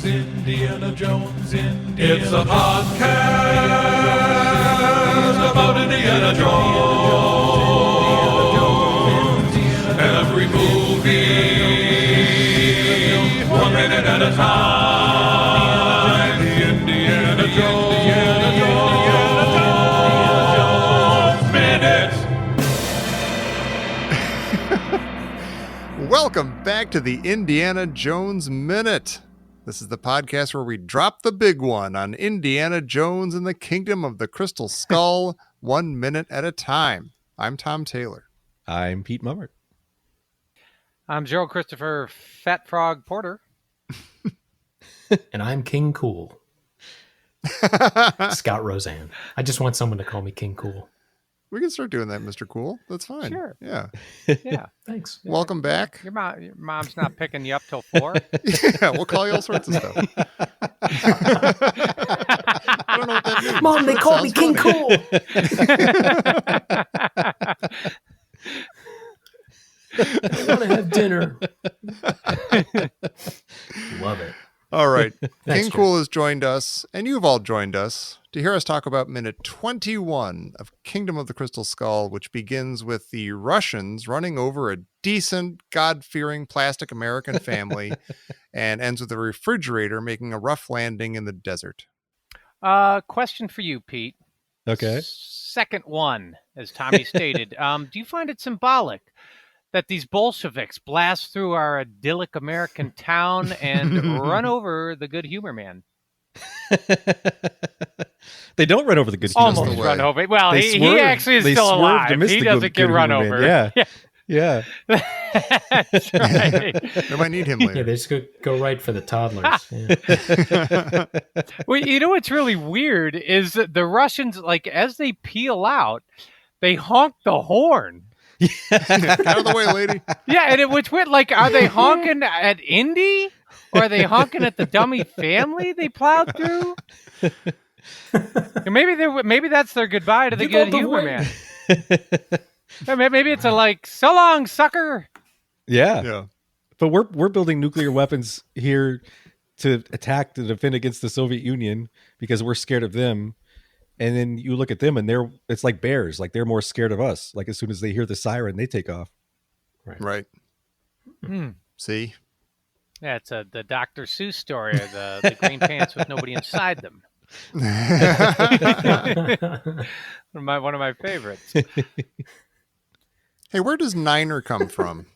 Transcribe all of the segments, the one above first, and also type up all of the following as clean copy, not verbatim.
Indiana Jones, Indiana. It's a podcast about Indiana Jones. Every movie, 1 minute at a time. The Indiana Jones Minute. Welcome back to the Indiana Jones Minute. This is the podcast where we drop the big one on Indiana Jones and the Kingdom of the Crystal Skull, 1 minute at a time. I'm Tom Taylor. I'm Pete Mummert. I'm Gerald Christopher Fat Frog Porter. And I'm King Cool. Scott Rosann. I just want someone to call me King Cool. We can start doing that, Mr. Cool. That's fine. Sure. Yeah. Yeah. Thanks. Welcome back. Your mom's not picking you up till 4. Yeah, we'll call you all sorts of stuff. I don't know what that means. Mom, they That call me sounds King funny. Cool. I want to have dinner. Love it. All right. Thanks, King Cool has joined us, and you've all joined us to hear us talk about minute 21 of Kingdom of the Crystal Skull, which begins with the Russians running over a decent, God-fearing plastic American family and ends with a refrigerator making a rough landing in the desert. Question for you, Pete. Okay. Second one, as Tommy stated. Do you find it symbolic that these Bolsheviks blast through our idyllic American town and run over the good humor man? They don't run over the good humor Almost man. run over. Well, They he swerve- actually is they still swerve to alive. miss He the doesn't good get run humor over. man. Yeah. That's right. They might need him Yeah, later. they just go right for the toddlers. Yeah. Well, you know what's really weird is that the Russians, like, as they peel out, they honk the horn. Get out of the way, lady. Yeah, and which went like, are they honking at Indy, or are they honking at the dummy family they plowed through? And maybe that's their goodbye to the Give good up the humor way. man. Maybe it's a like, so long, sucker. Yeah. Yeah. But we're building nuclear weapons here to attack to defend against the Soviet Union because we're scared of them. And then you look at them and it's like bears, like they're more scared of us. Like as soon as they hear the siren, they take off. Right. Hmm. See? Yeah, it's the Dr. Seuss story of the green pants with nobody inside them. One of my favorites. Hey, where does Niner come from?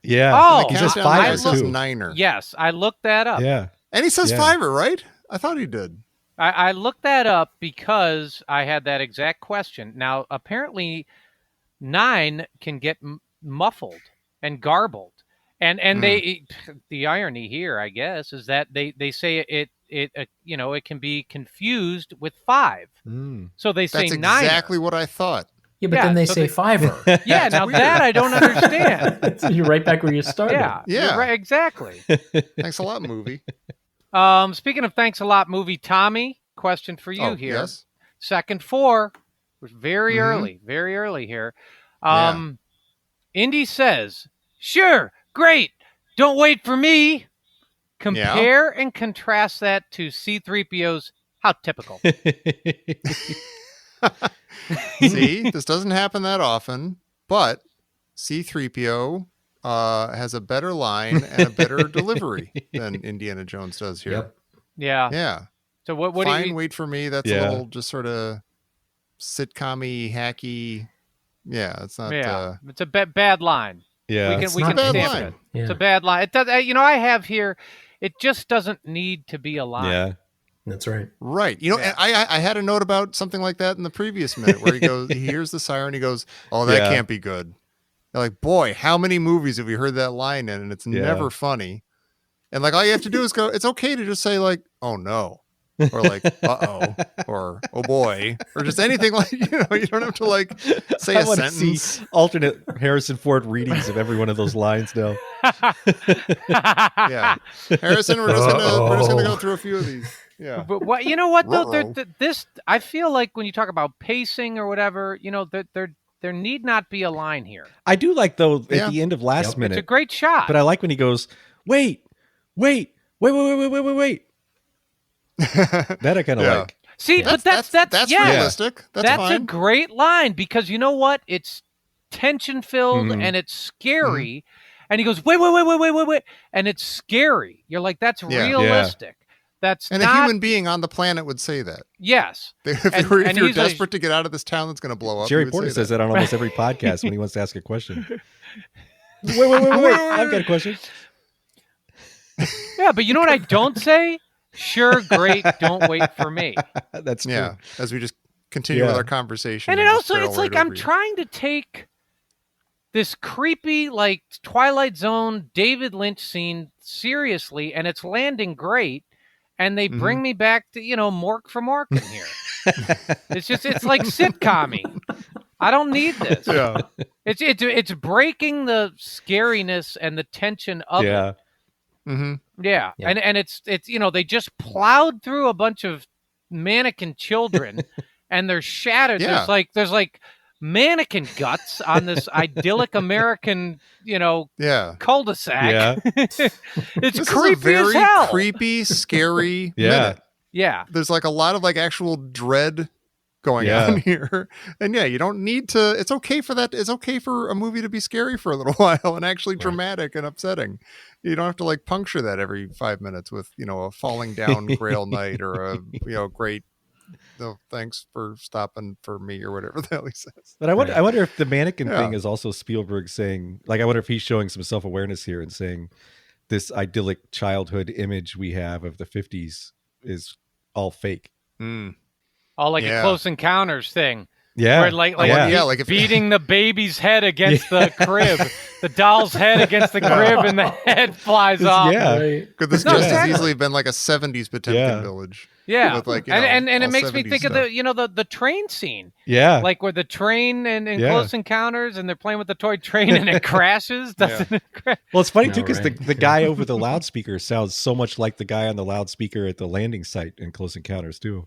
Yeah. Oh, The he says countdown I guy says too. Niner. Yes, I looked that up. Yeah. And he says Yeah. fiver, right? I thought he did. I looked that up because I had that exact question. Now, apparently, 9 can get muffled and garbled, and the irony here, I guess, is that they say it can be confused with 5. Mm. So they say That's 9. exactly what I thought. Yeah, but Yeah, then they so say they- fiver. Yeah, now weird. that I don't understand. So you're right back where you started. Yeah, Yeah. you're right, exactly. Thanks a lot, movie. Speaking of thanks a lot, movie Tommy, question for you here. Yes. Second 4, was very Mhm. early here. Yeah. Indy says, "Sure, great. Don't wait for me." Compare and contrast that to C-3PO's "How typical." See, this doesn't happen that often, but C-3PO has a better line and a better delivery than Indiana Jones does here. Yep. Yeah. Yeah. So what Fine, do you? wait for me. That's Yeah. a little just sort of sitcom-y, hacky. Yeah, it's not. Yeah, it's a bad line. Yeah. we It's can not stamp bad line. it. Yeah. It's a bad line. It does. I have here. It just doesn't need to be a line. Yeah. That's right. Right. You know, Yeah. and I had a note about something like that in the previous minute where he hears the siren, he goes, "Oh, that Yeah. can't be good." You're like, boy, how many movies have we heard that line in? And it's Yeah. never funny. And like, all you have to do is go, it's okay to just say like, "Oh no," or like, "Uh-oh," or "Oh boy," or just anything like, you don't have to like say I a wanna sentence. see alternate Harrison Ford readings of every one of those lines now. Yeah. Harrison, we're just gonna go Uh-oh. through a few of these. Yeah. But what you know what though, Ruh-roh. this I feel like when you talk about pacing or whatever, there need not be a line here. I do like though at Yeah. the end of last Yep. It's minute, a great shot. but I like when he goes, wait. That I kind of Yeah. like. See, Yeah. but that's yeah, realistic. That's that's fine. a great line because you know what? It's tension filled Mhm. and it's scary. And he goes, wait, and it's scary. You're like, that's Yeah. realistic. That's And not a human being on the planet would say that. yes. If And- you're and he's like- desperate to get out of this town that's going to blow up, Jerry you would Porter say says that on almost every podcast when he wants to ask a question. Wait, I've got a question. Yeah, but you know what I don't say? Sure, great, don't wait for me. That's true. Yeah, as we just continue with Yeah. our conversation. And it just also, barrel it's like right I'm over you. trying to take this creepy, like Twilight Zone, David Lynch scene seriously, and it's landing great. And they bring me back to, Mork from Morkin here. It's like sitcom-y. I don't need this. Yeah. It's breaking the scariness and the tension of it. Yeah. Mm-hmm. Yeah. Yeah. And it's they just plowed through a bunch of mannequin children and they're shattered. Yeah. There's like mannequin guts on this idyllic American, Yeah. cul-de-sac. Yeah. It's This creepy is a very as hell. creepy, scary Yeah. minute. Yeah. There's like a lot of like actual dread going Yeah. on here. And yeah, you don't need to, it's okay for that. It's okay for a movie to be scary for a little while and actually dramatic and upsetting. You don't have to like puncture that every 5 minutes with, a falling down Grail Knight or a, great, thanks for stopping for me or whatever the hell he says. But I wonder, Right. I wonder if the mannequin Yeah. thing is also Spielberg saying, like, I wonder if he's showing some self-awareness here and saying this idyllic childhood image we have of the 50s is all fake. Mm. Oh, like Yeah. a Close Encounters thing. Yeah. Where like Yeah. Yeah, like if beating the baby's head against the crib. The doll's head against the crib and the head flies off. Yeah. Right. could this No, just exactly. as easily have been like a 70s Potemkin Yeah. village? Yeah. With like, and it all makes me 70s think stuff. of the train scene. Yeah. Like where the train and Yeah. Close Encounters and they're playing with the toy train and it crashes. Doesn't it crash? Well, it's funny No, too because right. the guy over the loudspeaker sounds so much like the guy on the loudspeaker at the landing site in Close Encounters too.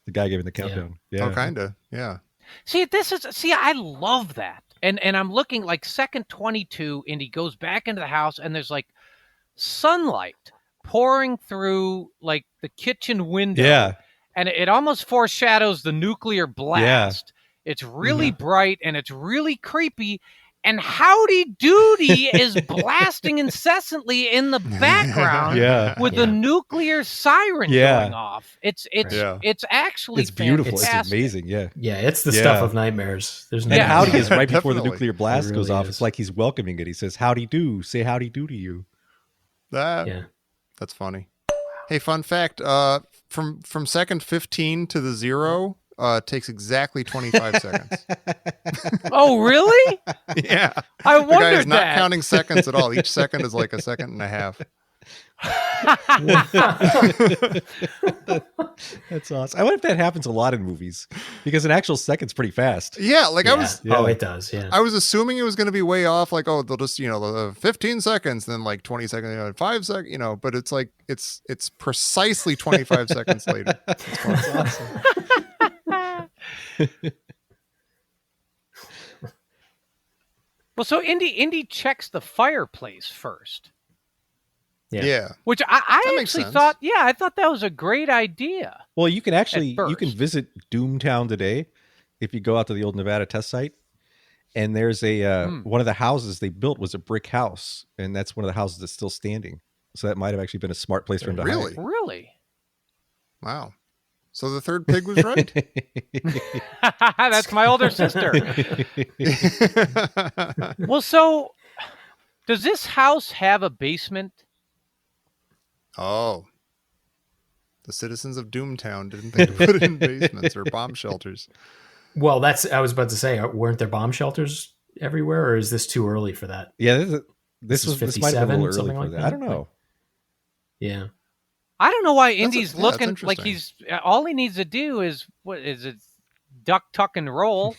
The guy giving the countdown. Yeah. Oh, kind of. Yeah. See, I love that. And I'm looking like second 22 and he goes back into the house and there's like sunlight pouring through like the kitchen window. Yeah. And it almost foreshadows the nuclear blast. It's really bright and it's really creepy. And Howdy Doody is blasting incessantly in the background Yeah. with the nuclear siren Yeah. going off. It's Yeah. it's actually It's beautiful. fantastic. It's amazing. Yeah. Yeah, it's the Yeah. stuff of nightmares. There's no And Yeah. howdy is right before the Definitely. nuclear blast It goes really off. is. It's like he's welcoming it. He says, "Howdy do." Say howdy do to you. Yeah. That's funny. Hey, fun fact, from second 15 to the 0 takes exactly 25 seconds. Oh, really? Yeah. I The guy is wondered not that. counting seconds at all. Each second is like a second and a half. That's awesome. I wonder if that happens a lot in movies because an actual second's pretty fast. Yeah, like Yeah. Yeah. Oh, it does. Yeah. I was assuming it was going to be way off. Like, oh, they'll just 15 seconds, then like 20 seconds, 5 seconds, but it's like it's precisely 25 seconds later. That's awesome. Well, so Indy checks the fireplace first, Yeah. which I That makes actually sense. thought, I thought that was a great idea. Well, you can actually At you can first. visit Doomtown today if you go out to the old Nevada test site. And there's a one of the houses they built was a brick house, and that's one of the houses that's still standing. So that might have actually been a smart place for him to Really? Really? Wow. So the third pig was right. That's my older sister. Well, so does this house have a basement? Oh. The citizens of Doomtown didn't think to put it in basements or bomb shelters. Well, I was about to say, weren't there bomb shelters everywhere, or is this too early for that? Yeah, this is might have been a 57, little early something for like that. that? I don't know. Yeah. I don't know why That's Indy's that's looking like interesting. he's all he needs to do is what is it? Duck, tuck, and roll.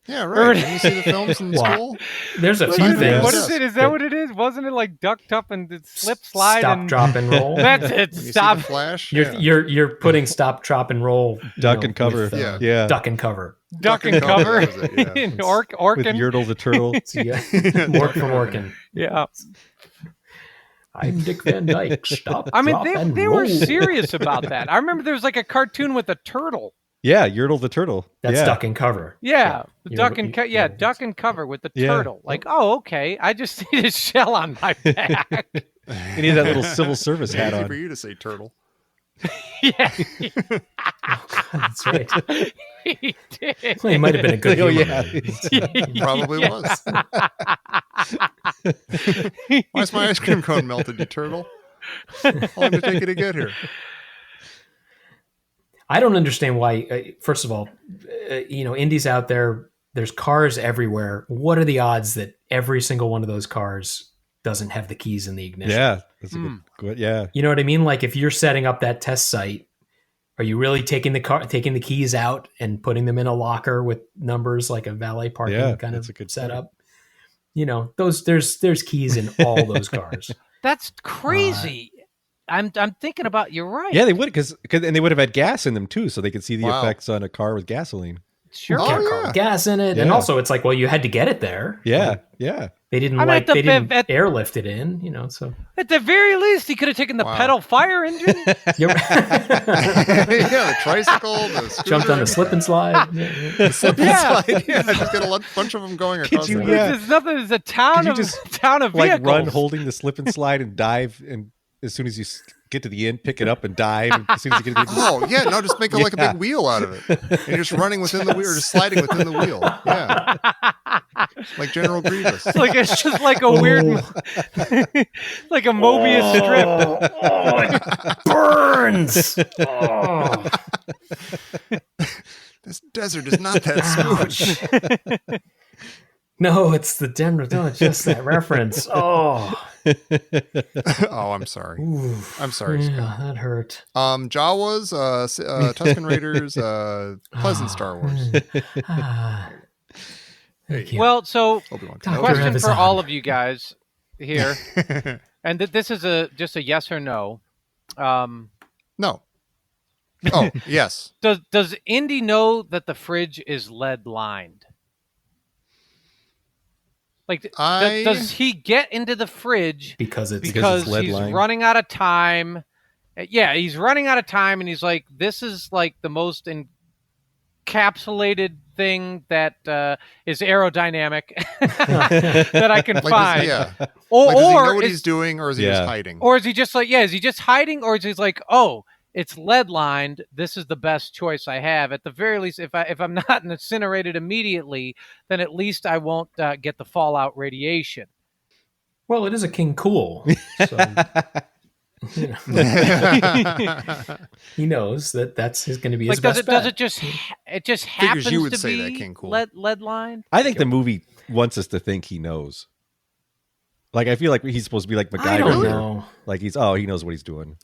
Yeah, right. Didn't you see the films in Wow. school? There's a What few is it? things. What is it? Is that what it is? Wasn't it like duck, tuck, and slip, slide, Stop, and drop, and roll. That's it. When you see Stop. the Flash? You're Yeah. you're putting stop, drop, and roll. Duck and cover. with, Yeah. Yeah. Duck and cover. Duck and and cover, cover. that was it, yeah. Orkin. With Yertle the turtle. So, yeah. Work from working. Yeah. I'm Dick Van Dyke. Stop, I mean, drop, and they roll. were serious about that. I remember there was like a cartoon with a turtle. Yeah, Yertle the turtle. That's yeah. duck and cover. Yeah, the duck You're- and co- you're- yeah, duck and cover with the Yeah. turtle. Like, oh, okay. I just need a shell on my back. You need that little civil service hat Easy for on. you to say turtle. Yeah, That's right. he did. Well, he might have been a good Oh, humor. yeah. man. Probably was. Why's my ice cream cone melted, you turtle? How long did it take you to get here? I don't understand why. First of all, Indy's out there. There's cars everywhere. What are the odds that every single one of those cars doesn't have the keys in the ignition? Yeah, that's a good. Yeah, You know what I mean? Like if you're setting up that test site, are you really taking the keys out and putting them in a locker with numbers like a valet parking Yeah, kind that's of a good setup? There's keys in all those cars. That's crazy. I'm thinking about. You're right. yeah, they would because and they would have had gas in them too, so they could see the Wow. effects on a car with gasoline. Sure. Oh, Got car yeah. with gas in it, and Yeah. also it's like, well, you had to get it there. Yeah, Like, yeah. they didn't I mean, at the- they didn't at- airlift it in, So At the very least, he could have taken the Wow. pedal fire engine. you're Yeah, the tricycle, the scooter, jumped on the slip and slide. the slip and Yeah. slide. Yeah, just get a bunch of them going across you- the yeah. There's nothing. There's a town Could you of just, town of Like vehicles. run holding the slip and slide and dive, and as soon as you get to the end, pick it up and dive. And as soon as you get to the end, Oh, yeah, no, just make it like a Yeah. big wheel out of it. And you're just running within the wheel or just sliding within the wheel. Yeah. Like General Grievous. It's just like a weird, like a Mobius strip. It burns. Oh. This desert is not that smooth. No, it's the Denver. No, it's just that reference. Oh, Oh, I'm sorry. Ooh. I'm sorry, Yeah, Scott. that hurt. Jawas, Tusken Raiders, Pleasant Star Wars. Ah. Thank you. Well, so Obi-Wan Dr. Kenobi. question for Evazan. all of you guys here, and this is just a yes or no. No. Oh, yes. Does Indy know that the fridge is lead lined? Like, does he get into the fridge because it's because lead he's lined? running running out of time? Yeah, he's running out of time, and he's like, "This is like the most encapsulated thing that is aerodynamic that I can Like, find." yeah. Or, Like, does he know or what is, he's doing, or is he just Yeah. hiding? or is he just like, is he just hiding, or is he like, oh, it's lead lined. This is the best choice I have. At the very least, if I'm not incinerated immediately, then at least I won't get the fallout radiation. well, it is a King Cool, so you know, he knows that that's going to be his Like, best does bet. it just Figures happens you would to say be that, King Cool. lead lined? I think the movie wants us to think he knows. Like I feel like he's supposed to be like MacGyver. I don't here. know. Like he knows what he's doing.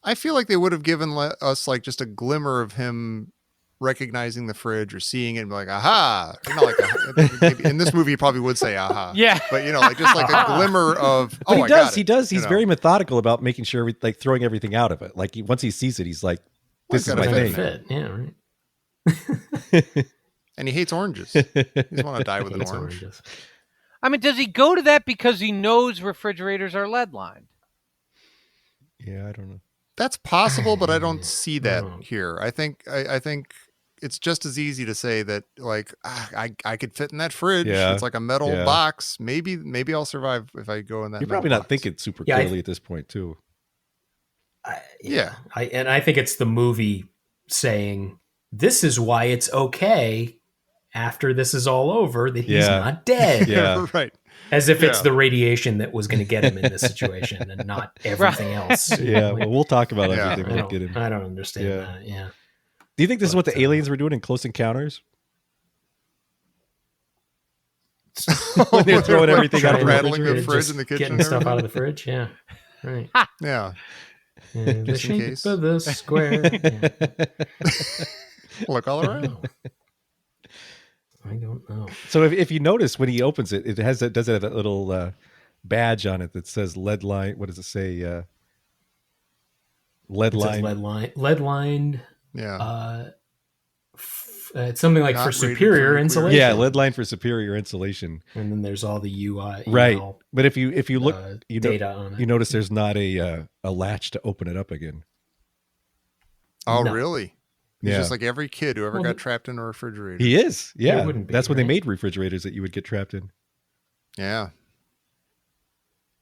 I feel like they would have given us like just a glimmer of him recognizing the fridge or seeing it and be like, aha. Or not like maybe in this movie, he probably would say aha. Yeah. But, like just like a glimmer of, But oh, he I does. got it, He does. He's you know? very methodical about making sure, like throwing everything out of it. Like once he sees it, he's like, "This is gotta my fit thing." Fit. Yeah, right. And he hates oranges. He just want to die with an Hates orange. oranges. I mean, does he go to that because he knows refrigerators are lead lined? Yeah, I don't know. That's possible, but I don't see that No. here. I think it's just as easy to say that like I could fit in that fridge. Yeah. It's like a metal Yeah. box. Maybe I'll survive if I go in that. You're metal probably not box. thinking super Yeah, clearly at this point, too. Yeah. I think it's the movie saying this is why it's okay after this is all over that he's Yeah. not dead. Yeah. Right. As if it's Yeah. the radiation that was going to get him in this situation and not everything else. Yeah. Well, we'll talk about Yeah. everything when we get him. I don't understand Yeah. that. Yeah. Do you think this is what But, the aliens were doing in Close Encounters? When they're throwing everything out of the rattling the refrigerator? fridge Just in the kitchen getting and stuff out of the everything? fridge. Yeah. Right. Yeah. The Just in shape case. of the square. Yeah. Look all around. I don't know. So if you notice when he opens it, it has does it have that little badge on it that says lead line? What does it say? Lead It says line. lead lined. Yeah. It's something like Not for rated for superior nuclear. insulation. Yeah, lead line for superior insulation. And then there's all the UI Right. email, But if you look, data on it. you notice there's not a latch to open it up again. Oh, No. really? He's Yeah. just like every kid who ever Well, got trapped in a refrigerator. He is. Yeah. wouldn't be, That's when they right? made refrigerators that you would get trapped in. Yeah.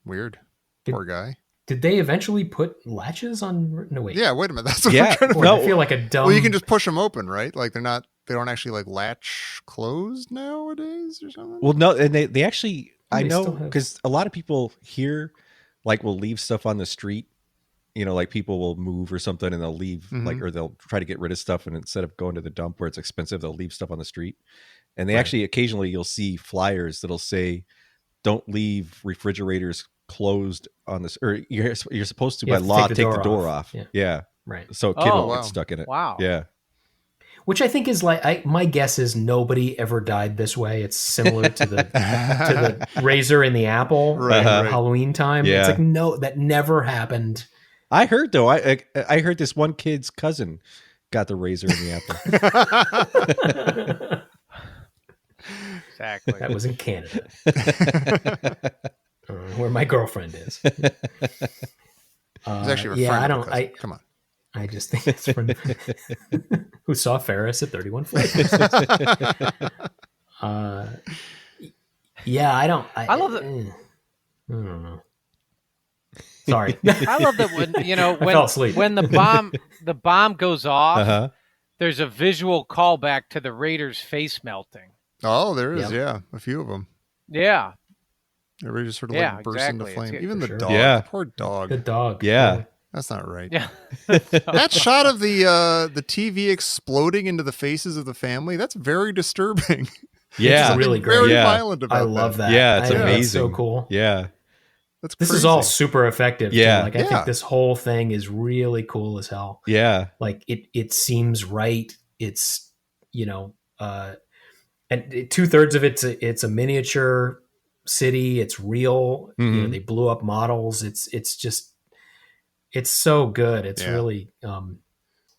Weird. Did- Poor guy. Did they eventually put latches on? No, wait. Yeah, wait a minute. That's what Yeah. I'm trying to Boy, No. I feel like a dumb. Well, you can just push them open, right? Like they don't actually like latch closed nowadays or something. Well, no, and they actually, I They know, still have- because a lot of people here, like, will leave stuff on the street. Like people will move or something and they'll leave, like, or they'll try to get rid of stuff. And instead of going to the dump where it's expensive, they'll leave stuff on the street. And they Right. actually, occasionally, you'll see flyers that'll say, don't leave refrigerators closed on this, or you're supposed to, You by have to law, take take the the door door off. off. Yeah. Yeah. Right. So a kid Oh, won't wow. get stuck in it. Wow. Yeah. Which I think is like my guess is nobody ever died this way. It's similar to the razor in the apple Right, in right. Halloween time. Yeah. It's like no, that never happened. I heard, though, I heard this one kid's cousin got the razor in the apple. Exactly. That was in Canada, where my girlfriend is. He's actually a friend. I of don't. the cousin. Come on. I just think it's from who saw Ferris at 31 Flavors. Yeah, I don't. I love that- I don't know. Sorry, I love that when I fell asleep. when the bomb goes off, Uh-huh. there's a visual callback to the Raiders' face melting. Oh, there is. Yep. Yeah, a few of them. Yeah. Everybody just sort of Yeah, like bursts exactly. into flame. It's- Even for the sure. dog. Yeah. Poor dog. Good dog. Yeah. That's not right. Yeah. That shot of the TV exploding into the faces of the family, that's very disturbing. Yeah. It's really great. Very Yeah. violent about I love that. Yeah, it's I think amazing. That's so cool. Yeah. That's This crazy. is all super effective. too. Yeah. Like I Yeah. think this whole thing is really cool as hell. Yeah. Like it seems right. It's and 2/3 of it's a miniature city. It's real. Mhm. They blew up models. It's so good. It's Yeah. really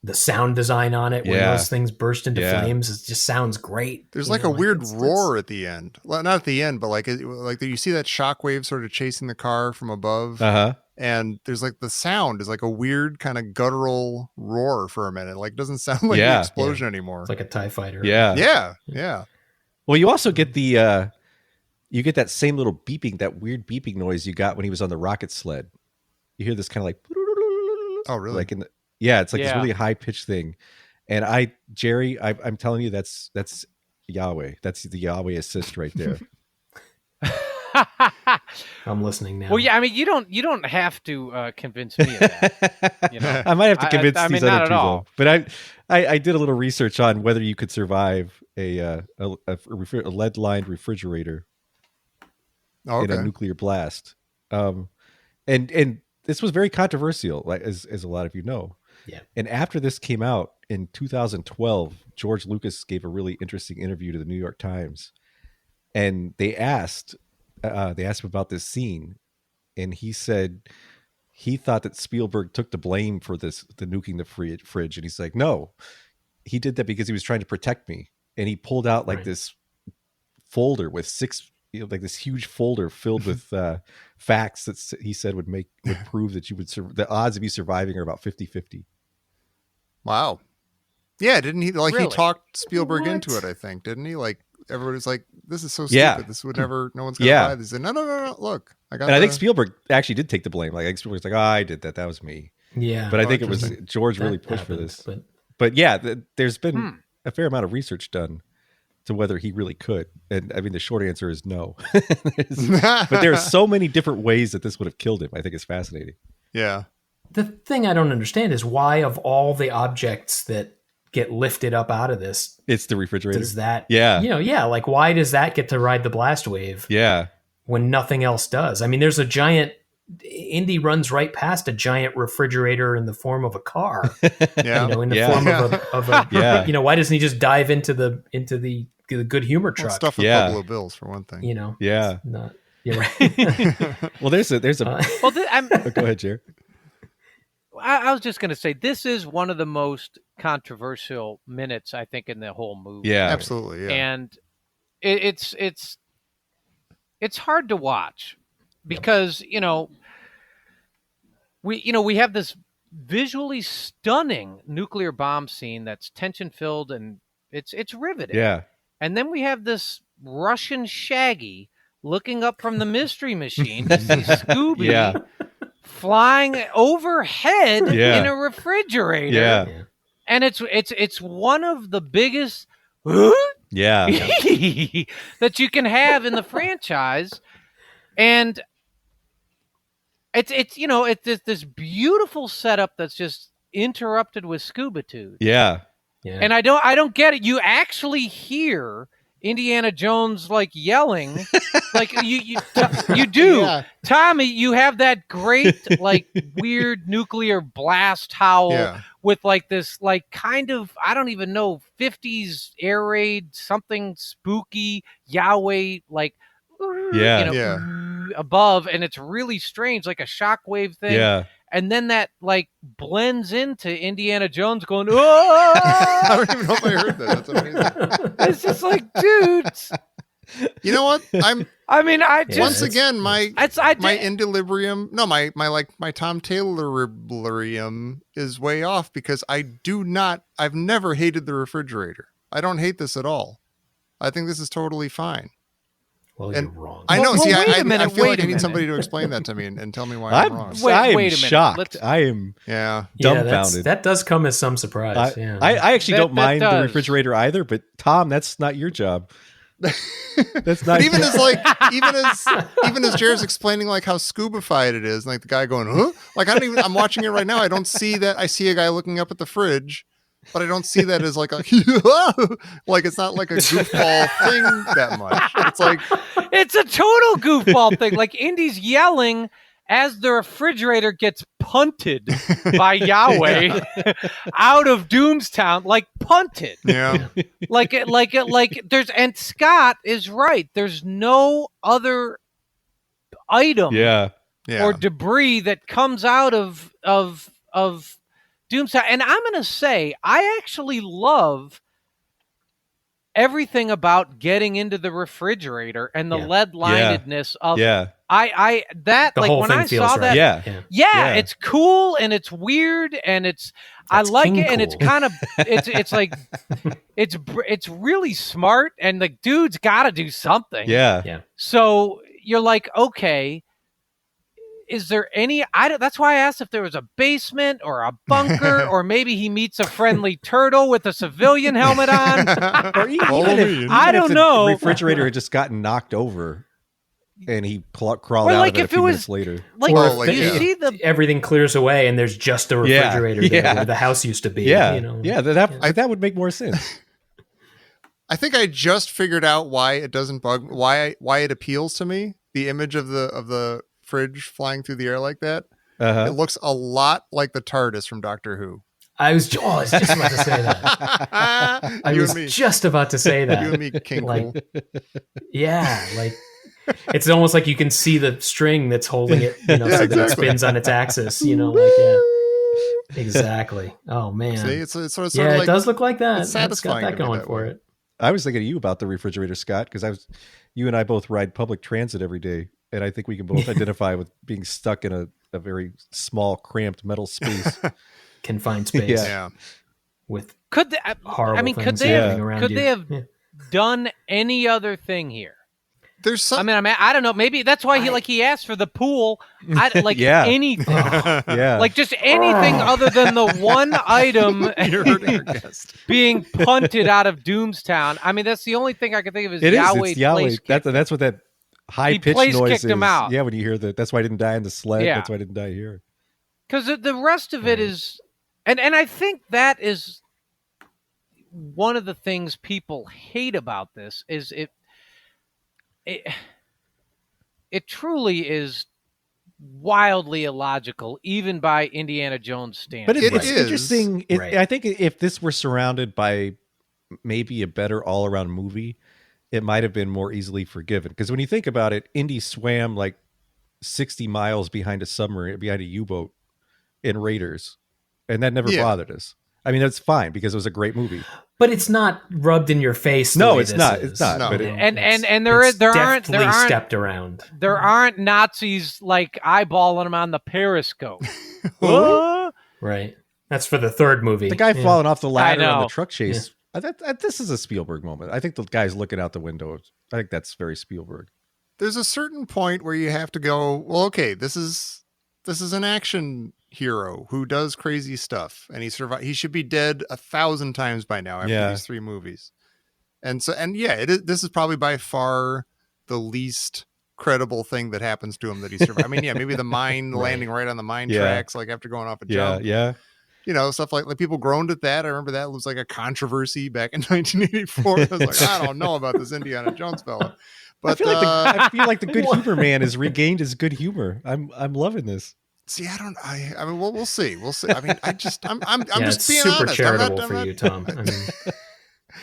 the sound design on it when Yeah. those things burst into Yeah. flames. It just sounds great. There's You like know, a weird it's- roar at the end. Well, not at the end, but like you see that shockwave sort of chasing the car from above, Uh-huh. and there's like the sound is like a weird kind of guttural roar for a minute. Like it doesn't sound like Yeah. an explosion anymore. It's like a TIE fighter. Yeah. Yeah. Well, you also get the you get that same little beeping, that weird beeping noise you got when he was on the rocket sled. You hear this kind of like, Oh, really? like it's like this Yeah. really high pitched thing. And Jerry, I'm telling you, that's Yahweh. That's the Yahweh assist right there. I'm listening now. Well, yeah. I mean, you don't have to convince me of that. I might have to convince I these mean, not other at two, all. though. But I did a little research on whether you could survive a lead lined refrigerator Oh, in a okay. nuclear blast. And this was very controversial, like as a lot of you know. Yeah. And after this came out in 2012, George Lucas gave a really interesting interview to the New York Times, and they asked him about this scene, and he said he thought that Spielberg took the blame for the nuking the fridge, and he's like, no, he did that because he was trying to protect me, and he pulled out like Right. this folder with like this huge folder filled with facts that he said would prove that you would the odds of you surviving are about 50-50. Wow. Yeah, didn't he? Like he Really? talked Spielberg What? into it, I think, didn't he? Like everybody's like, "This is so stupid. Yeah. This would never. No one's gonna Yeah. buy this." And no. Look, I got. And I think the- Spielberg actually did take the blame. Like I think Spielberg's like, oh, I did that. That was me. Yeah. But I Oh, think it was interesting. George really That pushed for happens, this. But But yeah, there's been a fair amount of research done to whether he really could. And I mean, the short answer is no. But there are so many different ways that this would have killed him. I think it's fascinating. Yeah. the thing I don't understand is why, of all the objects that get lifted up out of this, It's the refrigerator. does that, Yeah. like why does that get to ride the blast wave Yeah. when nothing else does? I mean, there's a giant, Indy runs right past a giant refrigerator in the form of a car, Yeah. in the Yeah. form of a Yeah. why doesn't he just dive into the good humor Well, truck? stuff with Yeah. Buffalo Bills for one thing. Yeah. Not, you're right. Well, there's a Uh, Well, I'm, oh, go ahead, Jared. I was just going to say this is one of the most controversial minutes I think in the whole movie. Yeah. Absolutely, yeah. And it's hard to watch because we have this visually stunning nuclear bomb scene that's tension filled and it's riveting. Yeah. And then we have this Russian Shaggy looking up from the mystery machine to see Scooby Yeah. flying overhead Yeah. in a refrigerator. Yeah. And it's one of the biggest Yeah. that you can have in the franchise. And it's this beautiful setup that's just interrupted with Scuba Tooth. Yeah. Yeah. And I don't get it. You actually hear Indiana Jones like yelling, like you do. Yeah. Tommy, you have that great like weird nuclear blast howl Yeah. with like this like kind of I don't even know 50s air raid something spooky Yahweh like Yeah. Yeah. above, and it's really strange like a shockwave thing. Yeah. And then that like blends into Indiana Jones going, I oh! don't even know if I heard that. That's amazing. It's just like, dudes. You know what? I'm I mean, I just once again my I my indilibrium. No, my Tom Tayloribrium is way off because I've never hated the refrigerator. I don't hate this at all. I think this is totally fine. Well, And you're wrong. I know. Well, See, wait a I minute, feel wait like a I need minute. somebody to explain that to me and tell me why I'm wrong. Wait I am a minute. shocked. Let's- I am Yeah. dumbfounded. That does come as some surprise. Yeah. I actually don't That mind the does. refrigerator either, but Tom, that's not your job. That's not But even as Jared's explaining like how scubified it is, like the guy going, huh? Like I'm watching it right now. I don't see that. I see a guy looking up at the fridge, but I don't see that as like a like it's not like a goofball thing that much. It's like it's a total goofball thing. Like Indy's yelling as the refrigerator gets punted by Yahweh out of Doomstown, like punted. yeah. Like there's and Scott is right. There's no other item Yeah. Yeah. or debris that comes out of Doomstown. And I'm gonna say I actually love everything about getting into the refrigerator and the Yeah. lead-linedness of Yeah. I that the like whole when thing I feels saw right. that Yeah. Yeah. yeah, Yeah. it's cool and it's weird and I That's like king it and it's cool. kind of it's like it's really smart and the dude's got to do something. Yeah. Yeah. So you're like, okay, is there any? That's why I asked if there was a basement or a bunker or maybe he meets a friendly turtle with a civilian helmet on. Or even Wolverine. I don't the know. refrigerator had just gotten knocked over and he crawled Or out like of it a if few it was- minutes later. Like, Well, like, you yeah. see the Everything clears away and there's just a Yeah. refrigerator Yeah. there where the house used to be. Yeah. You know? Yeah. That would make more sense. I think I just figured out why it doesn't bug why it appeals to me. The image of the fridge flying through the air like that. It Uh-huh. looks a lot like the TARDIS from Doctor Who. I was just about to say that. I You was and me. just about to say that. You and me, King Like- Cool. Yeah, like it's almost like you can see the string that's holding it, Yeah, so that it exactly. spins on its axis, like yeah. Exactly. Oh man. See, it's sort of yeah, like it does look like that. it's That's got satisfying that to me going that for way. it. I was thinking of you about the refrigerator, Scott, because you and I both ride public transit every day, and I think we can both identify with being stuck in a very small, cramped metal space. Confined space Yeah. yeah. with could they, horrible I mean, could things they happening have, around could you. they have Yeah. done any other thing here? There's some I mean, I don't know. Maybe that's why he asked for the pool. Like Yeah. anything, Yeah. like just anything other than the one item You're hurting our guest. being punted out of Doomstown. I mean, that's the only thing I can think of is it is. Yahweh. It's Yahweh. place kick. That's what that high He pitched place noise kicked is. him out. Yeah, when you hear that. That's why I didn't die in the sled. Yeah. That's why I didn't die here. Because the rest of it is, and I think that is one of the things people hate about this is it truly is wildly illogical, even by Indiana Jones standards. But it's, It it's is. interesting. Right. I think if this were surrounded by maybe a better all around movie, it might have been more easily forgiven. Because when you think about it, Indy swam like 60 miles behind a submarine, behind a U-boat, in Raiders, and that never Yeah. bothered us. I mean, that's fine because it was a great movie. But it's not rubbed in your face. The No, way it's this not. is, It's not. No. But you it, know? And It's- there it's aren't deftly stepped around. there aren't Nazis like eyeballing him on the periscope. Right. That's for the third movie. the guy Yeah. falling off the ladder on the know. truck chase. This is a Spielberg moment. I think the guy's looking out the window. I think that's very Spielberg. There's a certain point where you have to go, well, okay, this is an action hero who does crazy stuff, and he should be dead 1,000 times by now after these 3 movies. And this is probably by far the least credible thing that happens to him that he survived. I mean, maybe the mine landing right on the mine tracks, like after going off a jump. Yeah. You know, stuff like people groaned at that. I remember that was like a controversy back in 1984. I was like, I don't know about this Indiana Jones fella. But I feel like the good humor man has regained his good humor. I'm loving this. see, I mean, we'll see. We'll see. I mean, I'm just It's being super honest. charitable I'm for not- you, Tom. I mean,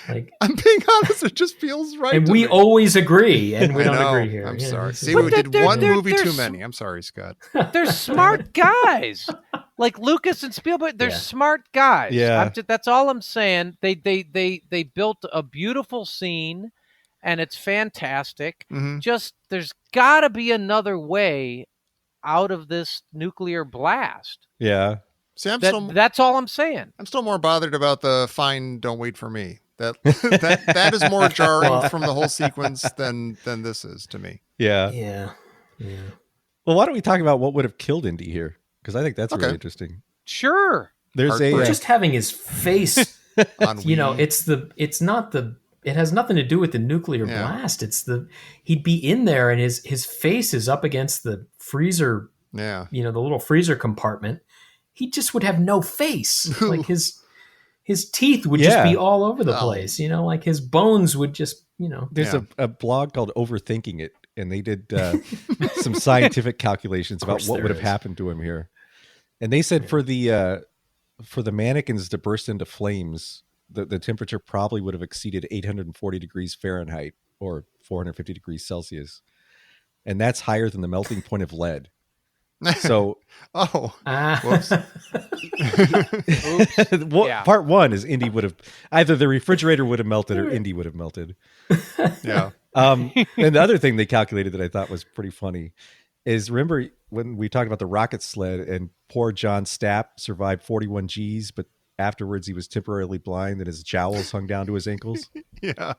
like, I'm being honest. It just feels right. and to we me. always agree, and we I don't know. agree here. I'm Yeah, sorry. this is- See, we But did they're- one they're- movie they're too s- many. I'm sorry, Scott. They're smart guys. Like Lucas and Spielberg, they're Yeah. smart guys. Yeah. That's all I'm saying. They built a beautiful scene, and it's fantastic. Mhm. Just there's got to be another way out of this nuclear blast. Yeah. See, That's all I'm saying. I'm still more bothered about the fine. Don't wait for me. That is more jarring Well- from the whole sequence than this is to me. Yeah. yeah. Well, why don't we talk about what would have killed Indy here? Because I think that's Okay. really interesting. Sure. There's Heartbreak. a Just having his face, On you know, Wii. it has nothing to do with the nuclear Yeah. blast. He'd be in there and his face is up against the freezer, Yeah. you know, the little freezer compartment. He just would have no face. Like his teeth would just Yeah. be all over the Oh. place, you know, like his bones would just, you know. There's Yeah. a blog called Overthinking It, and they did some scientific calculations about course what there would have is. happened to him here. And they said for the mannequins to burst into flames, the temperature probably would have exceeded 840 degrees Fahrenheit or 450 degrees Celsius. And that's higher than the melting point of lead. So Oh. Whoops. Yeah. part one is Indy would have either the refrigerator would have melted or Indy would have melted. Yeah. And the other thing they calculated that I thought was pretty funny is remember when we talked about the rocket sled and poor John Stapp survived 41 Gs, but afterwards he was temporarily blind and his jowls hung down to his ankles. Yeah.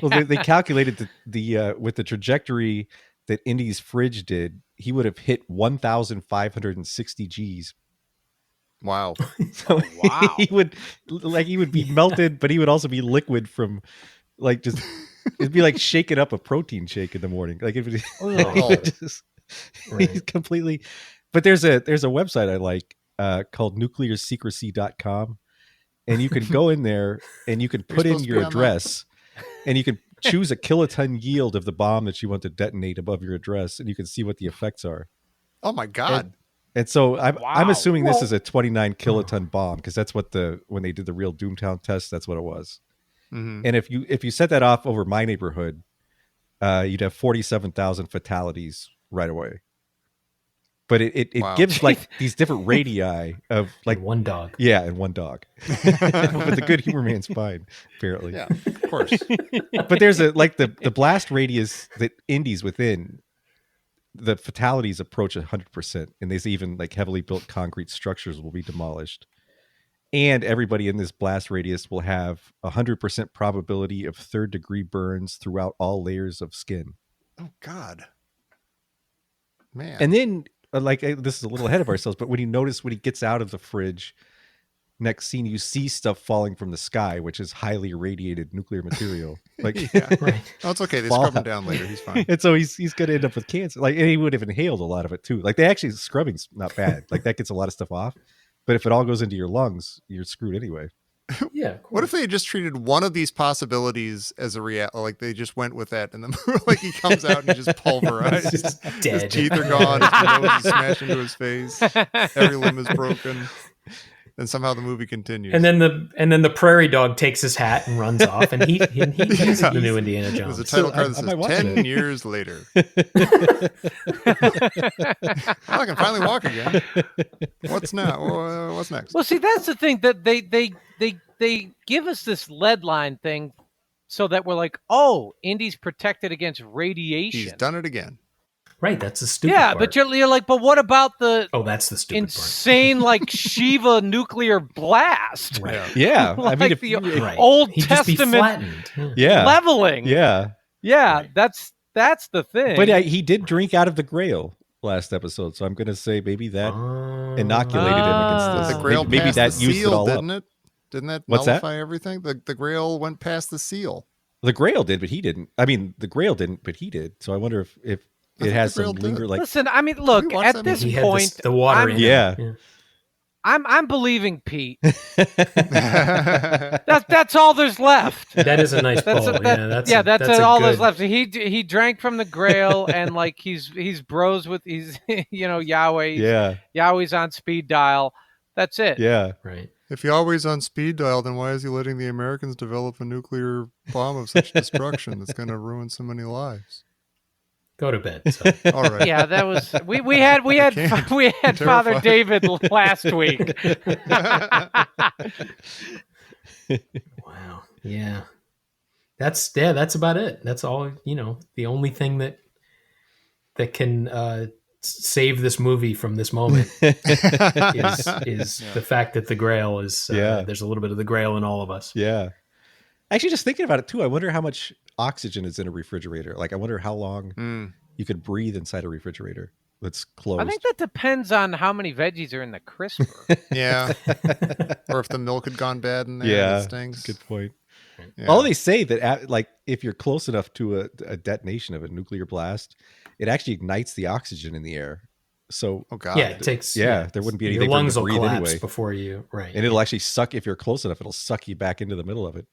Well, they calculated the with the trajectory that Indy's fridge did, he would have hit 1,560 Gs. Wow. So Wow. he would be melted, but he would also be liquid from like just it'd be like shaking up a protein shake in the morning. Like it would, he would just Right. he's completely. But there's a website I like called nuclearsecrecy.com, and you can go in there and you can put in supposed to your be on that. address, and you can choose a kiloton yield of the bomb that you want to detonate above your address, and you can see what the effects are. Oh my God. And so I'm Wow. assuming this is a 29 kiloton bomb because that's what when they did the real Doomtown test, that's what it was. Mhm. And if you set that off over my neighborhood, you'd have 47,000 fatalities right away. But it Wow. gives like these different radii of like Like one dog. yeah, and one dog. But the good humor man's fine, apparently. Yeah, of course. But there's the blast radius that Indy's within. The fatalities approach 100%, and there's even like heavily built concrete structures will be demolished. And everybody in this blast radius will have 100% probability of 3rd degree burns throughout all layers of skin. Oh God. Man. And then, this is a little ahead of ourselves, but when you notice when he gets out of the fridge, next scene you see stuff falling from the sky, which is highly irradiated nuclear material. Like, Yeah. Right. Oh, it's okay. They Fallout. scrub him down later. He's fine. and so he's going to end up with cancer. Like, and he would have inhaled a lot of it too. Like, they actually scrubbing's not bad. Like, that gets a lot of stuff off. But if it all goes into your lungs, you're screwed anyway. Yeah. of What if course. they had just treated one of these possibilities as a reality? Like they just went with that, and then like he comes out and he's just pulverized. He's just His dead. teeth are gone. His nose is smashed into his face. Every limb is broken. And somehow the movie continues. And then the prairie dog takes his hat and runs off, and he's the new Indiana There's a Jones. title card I that might says watch 10 it. years later. I can finally walk again. What's now? What's next? Well, see, that's the thing that they give us this lead line thing so that we're like, oh, Indy's protected against radiation. He's done it again. Right, that's the stupid Yeah, part. but you're like, but what about the Oh, that's the stupid insane like Shiva nuclear blast? part. Right. Yeah, I Like mean, if the Right. Old He'd just be Testament flattened. yeah, leveling. yeah, Yeah, Right. that's the thing. but he did drink out of the Grail last episode, so I'm going to say maybe that inoculated him Ah. against The this. Grail maybe passed that the used seal, it all didn't up. it? Didn't that What's that? nullify everything? The Grail went past the seal. The Grail did, but he didn't. I mean, the Grail didn't, but he did. So I wonder if I it think has the Grail some did. linger like. Listen, I mean, look, watch at that this movie? He had point, the water I'm, in him. Yeah. I'm believing Pete. That's all there's left. That is a nice That's pull. that's that's a all good, that's left. He drank from the Grail and like he's bros with Yahweh. Yeah, Yahweh's on speed dial. That's it. yeah. Right. If he's always on speed dial, then why is he letting the Americans develop a nuclear bomb of such destruction that's going to ruin so many lives? Go to bed. So. All right. Yeah, that was we had can't. Father Terrified. David last week. Wow. Yeah. That's about it. That's all, the only thing that can save this movie from this moment is the fact that the Grail is there's a little bit of the Grail in all of us. Yeah. Actually, just thinking about it too, I wonder how much oxygen is in a refrigerator. Like, I wonder how long you could breathe inside a refrigerator that's closed. I think that depends on how many veggies are in the crisper. Yeah. Or if the milk had gone bad in there, yeah, it stings. good point. Yeah. Although they say that, like, if you're close enough to a detonation of a nuclear blast, it actually ignites the oxygen in the air. So, Oh God. Yeah, it takes. there wouldn't be your anything for him lungs to will breathe collapse anyway. before you. Right. And it'll actually suck, if you're close enough, it'll suck you back into the middle of it.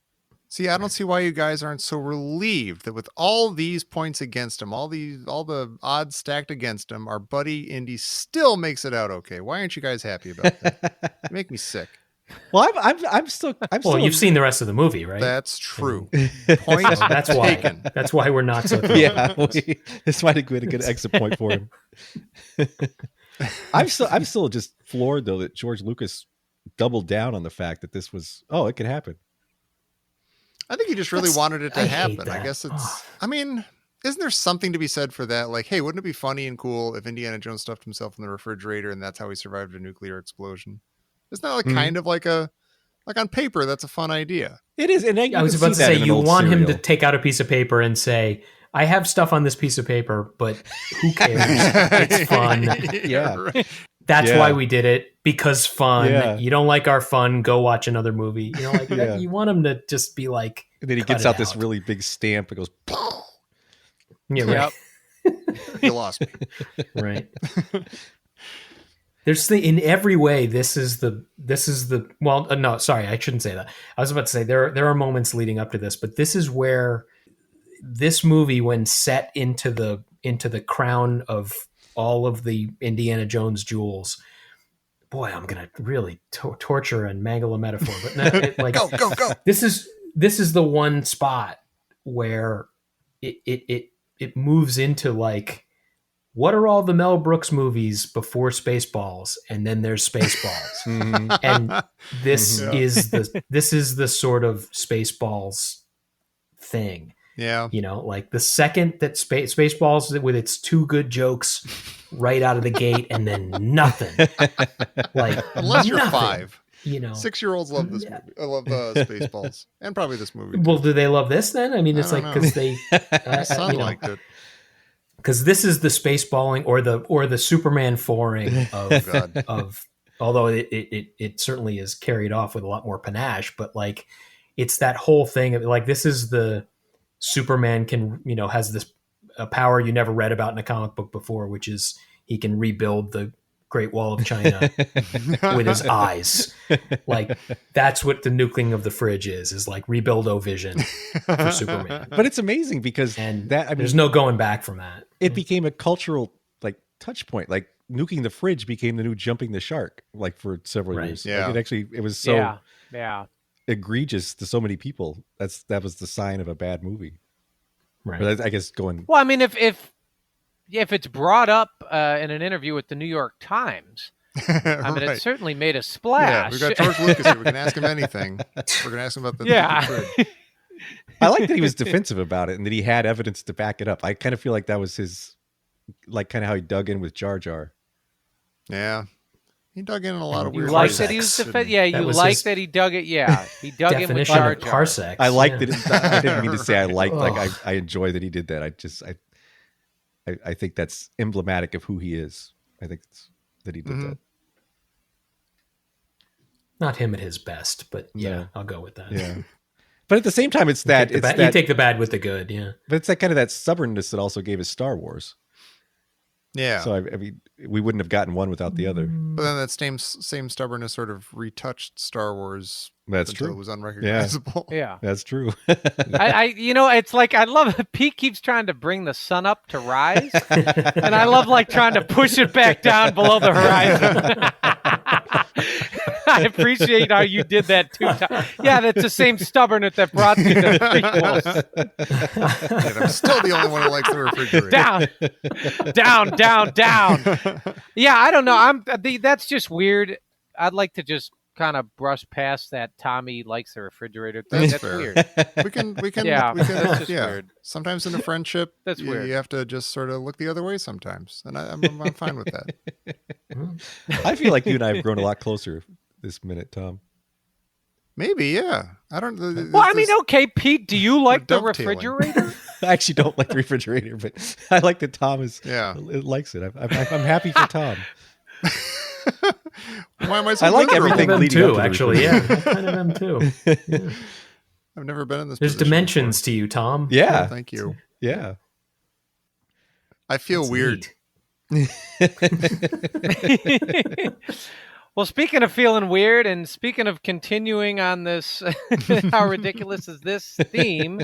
See, I don't see why you guys aren't so relieved that with all these points against him, all the odds stacked against him, our buddy Indy still makes it out okay. Why aren't you guys happy about that? You make me sick. Well, I'm still. Well, you've seen the rest of the movie, right? That's true. So Point that's why. taken. That's why we're not so. thrilled. Yeah, this might have been a good exit point for him. I'm still just floored though that George Lucas doubled down on the fact that this was it could happen. I think he just really wanted it to I hate happen. I that. guess it's. I mean, isn't there something to be said for that? Like, hey, wouldn't it be funny and cool if Indiana Jones stuffed himself in the refrigerator and that's how he survived a nuclear explosion? Isn't that like kind of like on paper? That's a fun idea. It is, and I was about to say, you want him to take out a piece of paper and say, "I have stuff on this piece of paper, but who cares? It's fun." Yeah. Right. That's Yeah. why we did it, because fun. Yeah. You don't like our fun, go watch another movie. Yeah. You want him to just be like, And then he cut gets it out this really big stamp. It goes, yeah, right. You lost me. Right. There's in every way. This is the well. No, sorry, I shouldn't say that. I was about to say there are moments leading up to this, but this is where this movie, when set into the crown of all of the Indiana Jones jewels. Boy, I'm gonna really torture and mangle a metaphor, but Go. This is the one spot where it moves into like, what are all the Mel Brooks movies before Spaceballs, and then there's Spaceballs, and this is the sort of Spaceballs thing. Yeah. Like the second that Spaceballs with its two good jokes right out of the gate, and then nothing. Like Unless you're nothing, 5. 6-year-olds love this movie. I love Spaceballs. And probably this movie. Well, do they love this then? I mean, it's I like don't because they My son liked it. because this is the Spaceballing or the Superman foring of God. of although it certainly is carried off with a lot more panache, but like it's that whole thing of like, this is the Superman can, has this a power you never read about in a comic book before, which is he can rebuild the Great Wall of China with his eyes. Like that's what the nuking of the fridge is like rebuild-o-vision for Superman. but it's amazing because And that, I mean, there's no going back from that. it became a cultural like touch point. Like nuking the fridge became the new jumping the shark, like for several Right. years. Yeah. Like it was so Yeah. egregious to so many people. That was the sign of a bad movie. Right. But I guess going. Well, I mean, if it's brought up in an interview with the New York Times, I mean, it certainly made a Yeah, splash. we've got George Lucas here. We can ask him anything. We're going to ask him about the fridge. I like that he was defensive about it and that he had evidence to back it up. I kind of feel like that was his, like kind of how he dug in with Jar Jar. Yeah. He dug in a lot And of you weird like parsecs. that he was and- Yeah, That you was like his that he dug it. Yeah, he dug in with definition Jar of Jar. parsecs. I liked yeah. that. I didn't mean to say I liked. Like Ugh. I enjoy that he did that. I think that's emblematic of who he is. I think that he did that. Not him at his best, but yeah, No. I'll go with that. Yeah. But at the same time, it's that You it's that. take the bad with the good, yeah. But it's that kind of that stubbornness that also gave us Star Wars. Yeah. So I mean, we wouldn't have gotten one without the other. But then that same stubbornness sort of retouched Star Wars That's until true. it was unrecognizable. Yeah. That's true. It's like I love Pete keeps trying to bring the sun up to rise, and I love like trying to push it back down below the horizon. I appreciate how you did that too. Yeah, that's the same stubbornness that brought you to the prequels. And I'm still the only one who likes the refrigerator. Down. Yeah, I don't know. That's just weird. I'd like to just kind of brush past that. Tommy likes the refrigerator thing. That's fair. weird. We can Yeah, we can that's just yeah. weird. Sometimes in a friendship, That's weird. you have to just sort of look the other way sometimes, and I'm fine with that. I feel like you and I have grown a lot closer this minute, Tom. Maybe, yeah. I don't. Well, I mean, okay, Pete, do you like the dovetailing. refrigerator? I actually don't like the refrigerator, but I like that Tom likes it. I'm happy for Tom. Why am I so I like miserable? everything Them leading up too, to the actually. Yeah, I kind of them too. Yeah. I've never been in this. There's position dimensions to you, Tom. before. Yeah, Oh, thank you. yeah. I feel That's weird. neat. Well, speaking of feeling weird and speaking of continuing on this, how ridiculous is this theme?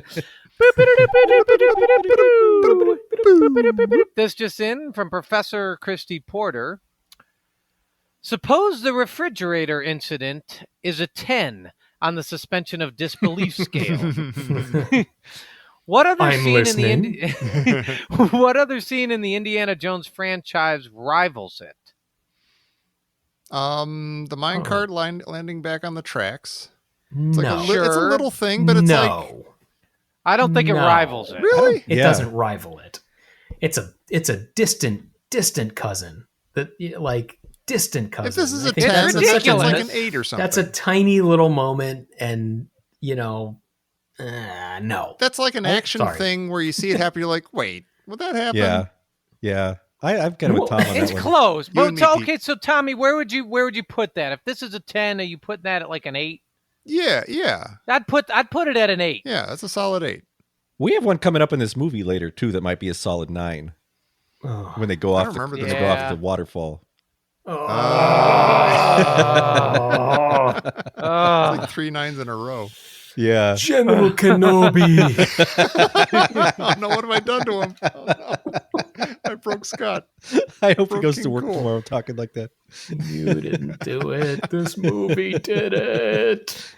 This just in from Professor Christy Porter. Suppose the refrigerator incident is a 10 on the suspension of disbelief scale. What other I'm listening. What other scene in the Indiana Jones franchise rivals it? The minecart landing back on the tracks. It's No. like it's a Sure. little thing, but it's like no. I don't think it No. rivals it. really. It Yeah. doesn't rival it. It's a distant cousin. Distant cousin. If this is I a think 10, that's that's ridiculous. like an 8 or something. That's a tiny little moment, and no. That's like an action sorry. thing where you see it happen. You're like, wait, would that happen? Yeah. I'm kind of with Tom on It's that one. close. You But and me, so, Pete. okay, so Tommy, where would you put that? If this is a 10, are you putting that at like an 8? Yeah. I'd put it at an 8. Yeah, that's a solid 8. We have one coming up in this movie later too that might be a solid 9 Oh. when they go I off. don't remember When this. they go off Yeah. the waterfall. Oh. Like 3 9s in a row. Yeah. General Kenobi. Oh no, what have I done to him? Oh no. I broke Scott. I hope he goes to Broken work cool. tomorrow talking like that. You didn't do it. This movie did it.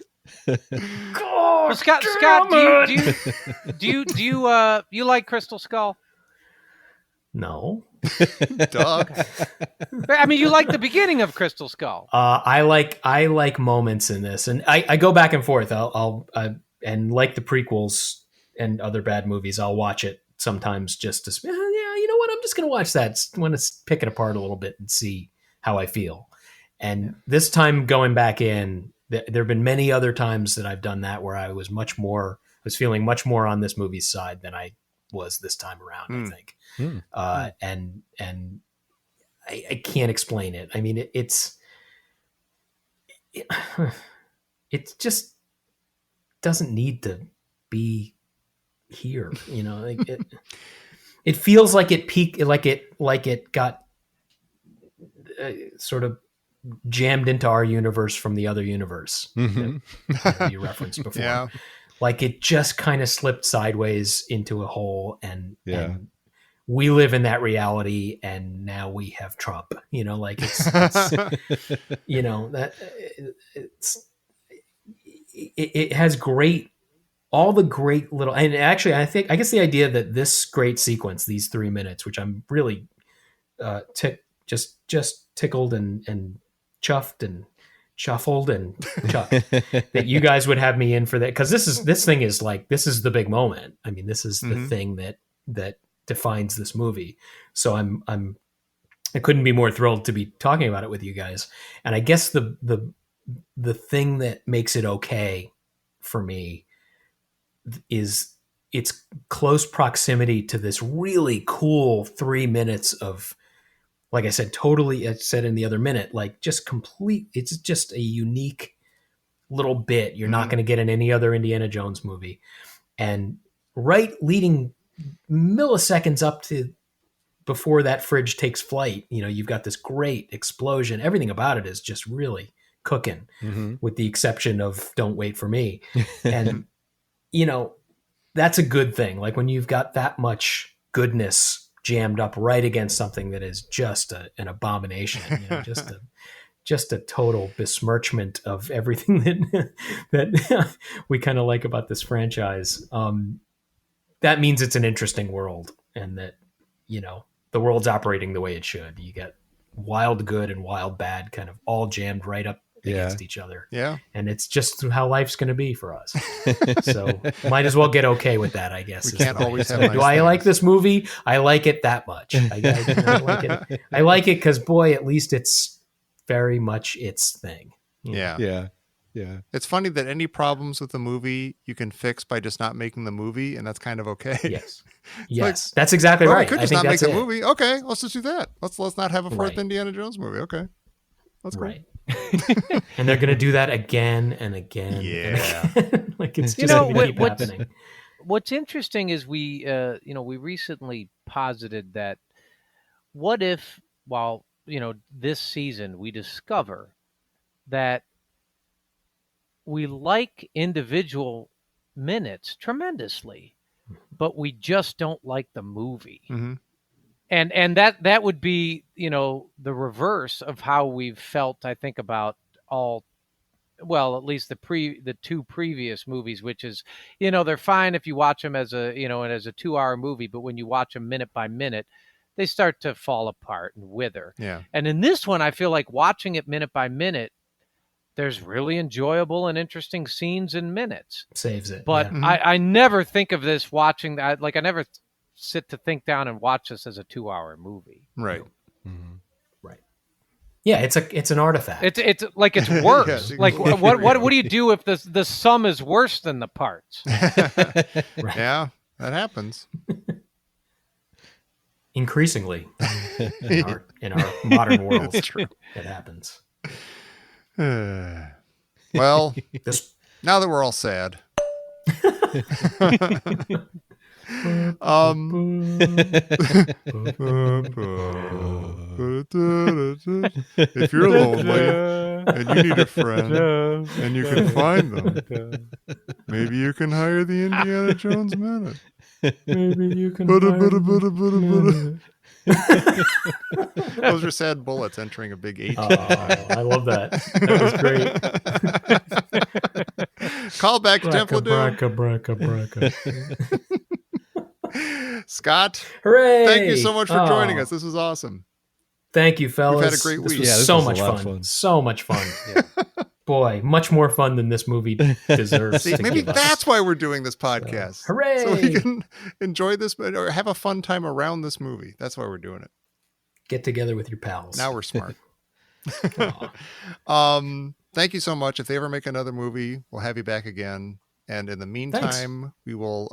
God, Well, Scott, damn do you like Crystal Skull? No. Duh. I mean, you like the beginning of Crystal Skull. I like moments in this, and I go back and forth. I'll and like the prequels and other bad movies, I'll watch it sometimes just to you know what, I'm just gonna watch that. Want to pick it apart a little bit and see how I feel. And this time going back in, there have been many other times that I've done that where I was feeling much more on this movie's side than I was this time around. I think. And I can't explain it. I mean, it just doesn't need to be here. You know, like it feels like it peaked, like it got sort of jammed into our universe from the other universe that you referenced before. Yeah. Like it just kind of slipped sideways into a hole and we live in that reality, and now we have Trump. Like it's that it has all the great little, and actually I guess the idea that this great sequence, these 3 minutes, which I'm really just tickled and chuffed and shuffled and chucked that you guys would have me in for that, because this thing is like, this is the big moment. I mean, this is the thing that defines this movie. So I couldn't be more thrilled to be talking about it with you guys. And I guess the thing that makes it okay for me is its close proximity to this really cool 3 minutes of, like I said, totally, I said in the other minute, like just complete, it's just a unique little bit you're not going to get in any other Indiana Jones movie. And right leading milliseconds up to before that fridge takes flight, you've got this great explosion. Everything about it is just really cooking, with the exception of Don't Wait for Me. And, that's a good thing. Like when you've got that much goodness jammed up right against something that is just an abomination, just a total besmirchment of everything that we kind of like about this franchise. That means it's an interesting world, and that, the world's operating the way it should. You get wild good and wild bad kind of all jammed right up against each other. Yeah. And it's just how life's going to be for us. So might as well get okay with that, I guess. We can't always have Do nice I things. like this movie? I like it that much. I like it. I like it because, boy, at least it's very much its thing. Yeah. Yeah. It's funny that any problems with the movie you can fix by just not making the movie, and that's kind of okay. Yes. Yes. That's exactly Well, right. we could I just think not make that's the it. movie. Okay, let's just do that. Let's not have a fourth Right. Indiana Jones movie. Okay. That's cool. Right. And they're going to do that again and again. Yeah. And again. Like it's You just know, going to keep what's- happening. What's interesting is we recently posited that what if, while, this season we discover that we like individual minutes tremendously, but we just don't like the movie. Mm-hmm. And that would be, the reverse of how we've felt, I think, about at least the two previous movies, which is, they're fine if you watch them as a 2-hour movie, but when you watch them minute by minute, they start to fall apart and wither. Yeah. And in this one, I feel like watching it minute by minute, there's really enjoyable and interesting scenes in minutes. Saves it. But yeah. I never think of this watching that. Like I never sit to think down and watch this as a 2-hour movie. Right. Right. Yeah, it's an artifact. It's like it's worse. Yeah, like what do you do if the sum is worse than the parts? Right. Yeah, that happens. Increasingly in our modern world. It's true. It happens. Well, This now that we're all sad. If you're lonely and you need a friend and you can find them, maybe you can hire the Indiana Jones Minute. maybe you can Those are sad bullets entering a big 18. I love that. That was great. Call back to Temple of Doom. Bracka. Scott, Hooray! thank you so much for joining Oh, us. This was awesome. Thank you, fellas. We've had a great This week. was Yeah, this so was a much lot of fun. fun. So much fun. Boy, much more fun than this movie deserves. See, to maybe give us. that's why we're doing this podcast. Hooray! So we can enjoy this or have a fun time around this movie. That's why we're doing it. Get together with your pals. Now we're smart. Aw. Thank you so much. If they ever make another movie, we'll have you back again. And in the meantime, we will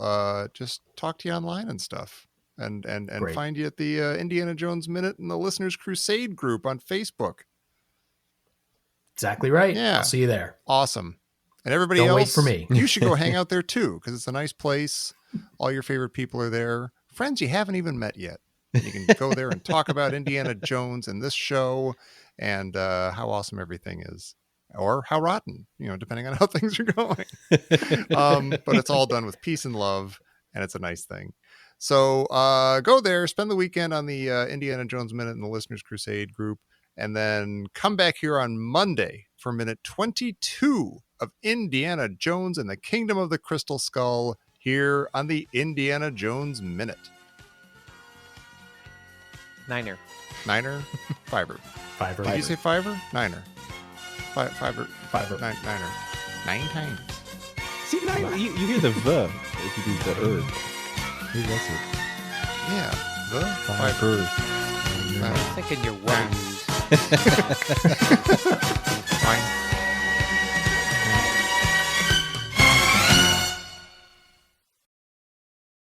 just talk to you online and stuff. And Great. find you at the Indiana Jones Minute and the Listeners Crusade group on Facebook. Exactly right. Yeah. I'll see you there. Awesome. And everybody Don't else, wait for me. You should go hang out there too, because it's a nice place. All your favorite people are there. Friends you haven't even met yet. And you can go there and talk about Indiana Jones and this show and how awesome everything is. Or how rotten, depending on how things are going. But it's all done with peace and love, and it's a nice thing. So go there, spend the weekend on the Indiana Jones Minute in the Listeners Crusade group, and then come back here on Monday for minute 22 of Indiana Jones and the Kingdom of the Crystal Skull here on the Indiana Jones Minute. Niner. Fiver. Fiver. Did you say fiver? Niner. Fiver. Fiver. Niner. 9 times. See, now you hear the "the" if you do the "er." Maybe that's it. Yeah. The Fiver. I was thinking your words.